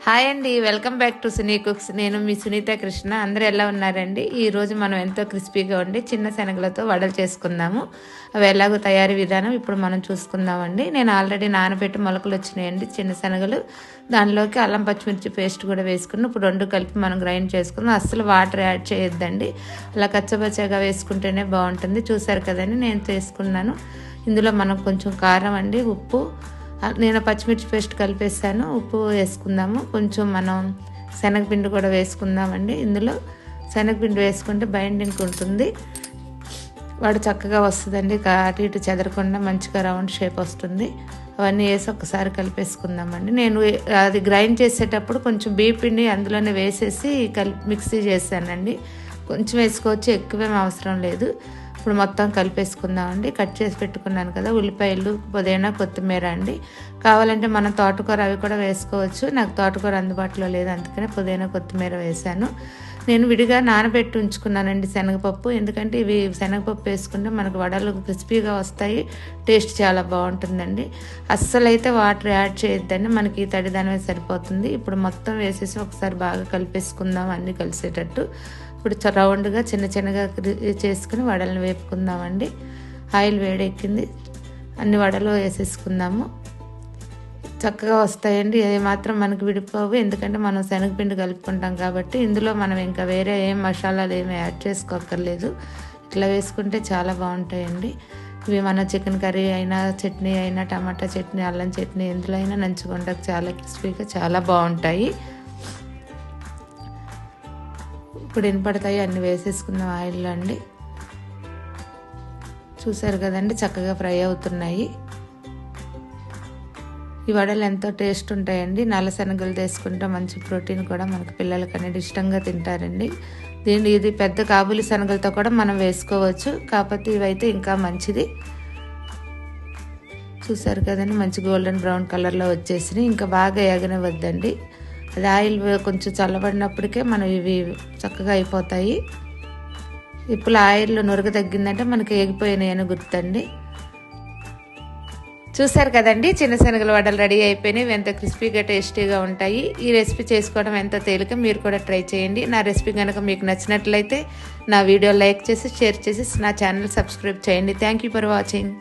Hi అండి, welcome back to Suni cooks. నేను మీ సునీత కృష్ణ. అందరూ ఎలా ఉన్నారండి? ఈరోజు మనం ఎంతో క్రిస్పీగా ఉండి చిన్న శనగలతో వడలు చేసుకుందాము. అవి ఎలాగో తయారీ విధానం ఇప్పుడు మనం చూసుకుందామండి. నేను ఆల్రెడీ నానబెట్టి మొలకలు వచ్చినాయండి చిన్న శనగలు. దానిలోకి అల్లం పచ్చిమిర్చి పేస్ట్ కూడా వేసుకుని ఇప్పుడు రెండు కలిపి మనం గ్రైండ్ చేసుకుందాం. అస్సలు వాటర్ యాడ్ చేయొద్దండి, అలా కచ్చపచ్చగా వేసుకుంటేనే బాగుంటుంది. చూసారు కదండి, నేను చేసుకున్నాను. ఇందులో మనం కొంచెం కారం అండి, ఉప్పు, నేను పచ్చిమిర్చి పేస్ట్ కలిపేసాను, ఉప్పు వేసుకుందాము. కొంచెం మనం శనగపిండి కూడా వేసుకుందామండి. ఇందులో శనగపిండి వేసుకుంటే బైండింగ్ ఉంటుంది, వాడు చక్కగా వస్తుందండి. అటు ఇటు చెదరకుండా మంచిగా రౌండ్ షేప్ వస్తుంది. అవన్నీ వేసి ఒకసారి కలిపేసుకుందామండి. నేను అది గ్రైండ్ చేసేటప్పుడు కొంచెం బియ్య పిండి అందులోనే వేసేసి మిక్సీ చేశానండి. కొంచెం వేసుకోవచ్చు, ఎక్కువేం అవసరం లేదు. ఇప్పుడు మొత్తం కలిపేసుకుందామండి. కట్ చేసి పెట్టుకున్నాను కదా ఉల్లిపాయలు, పుదీనా, కొత్తిమీర అండి. కావాలంటే మనం తోటకూర అవి కూడా వేసుకోవచ్చు. నాకు తోటకూర అందుబాటులో లేదు, అందుకనే పుదీనా కొత్తిమీర వేసాను. నేను విడిగా నానబెట్టి ఉంచుకున్నానండి శనగపప్పు, ఎందుకంటే ఇవి శనగపప్పు వేసుకుంటే మనకు వడలు క్రిస్పీగా వస్తాయి, టేస్ట్ చాలా బాగుంటుందండి. అస్సలు అయితే వాటర్ యాడ్ చేయొద్దండి, మనకి ఈ తడిదనమే సరిపోతుంది. ఇప్పుడు మొత్తం వేసేసి ఒకసారి బాగా కలిపేసుకుందాం అన్నీ కలిసేటట్టు. ఇప్పుడు రౌండ్గా చిన్న చిన్నగా చేసుకుని వడలను వేపుకుందామండి. ఆయిల్ వేడెక్కింది, అన్ని వడలు వేసేసుకుందాము. చక్కగా వస్తాయండి, ఏమాత్రం మనకు విడిపోవు, ఎందుకంటే మనం శనగపిండి కలుపుకుంటాం కాబట్టి. ఇందులో మనం ఇంకా వేరే ఏం మసాలాలు ఏమి యాడ్ చేసుకోక్కర్లేదు. ఇట్లా వేసుకుంటే చాలా బాగుంటాయండి. ఇవి మన చికెన్ కర్రీ అయినా, చట్నీ అయినా, టమాటా చట్నీ, అల్లం చట్నీ, ఎందులో అయినా నంచుకుంటాక చాలా క్రిస్పీగా చాలా బాగుంటాయి. ఇప్పుడు వినపడతాయి, అన్నీ వేసేసుకుందాం ఆయిల్లో అండి. చూసారు కదండి, చక్కగా ఫ్రై అవుతున్నాయి. ఈ వడలు ఎంతో టేస్ట్ ఉంటాయండి. నల్ల శనగలు తీసుకుంటే మంచి ప్రోటీన్ కూడా మనకు పిల్లలకి అనేది ఇష్టంగా తింటారండి. ఇది పెద్ద కాబూలి శనగలతో కూడా మనం వేసుకోవచ్చు, కాకపోతే ఇవైతే ఇంకా మంచిది. చూసారు కదండి, మంచి గోల్డెన్ బ్రౌన్ కలర్లో వచ్చేసినాయి. ఇంకా బాగా ఎగనివ్వద్దండి, అది ఆయిల్ కొంచెం చల్లబడినప్పటికే మనం ఇవి చక్కగా అయిపోతాయి. ఇప్పుడు ఆయిల్లో నురగ తగ్గిందంటే మనకి ఎగిపోయినాయి అని గుర్తండి. చూసారు కదండి, చిన్న శనగల వడలు రెడీ అయిపోయినాయి. ఎంత క్రిస్పీగా టేస్టీగా ఉంటాయి. ఈ రెసిపీ చేసుకోవడం ఎంతో తేలిక, మీరు కూడా ట్రై చేయండి. నా రెసిపీ కనుక మీకు నచ్చినట్లయితే నా వీడియో లైక్ చేసి, షేర్ చేసి, నా ఛానల్ సబ్స్క్రైబ్ చేయండి. Thank you for watching.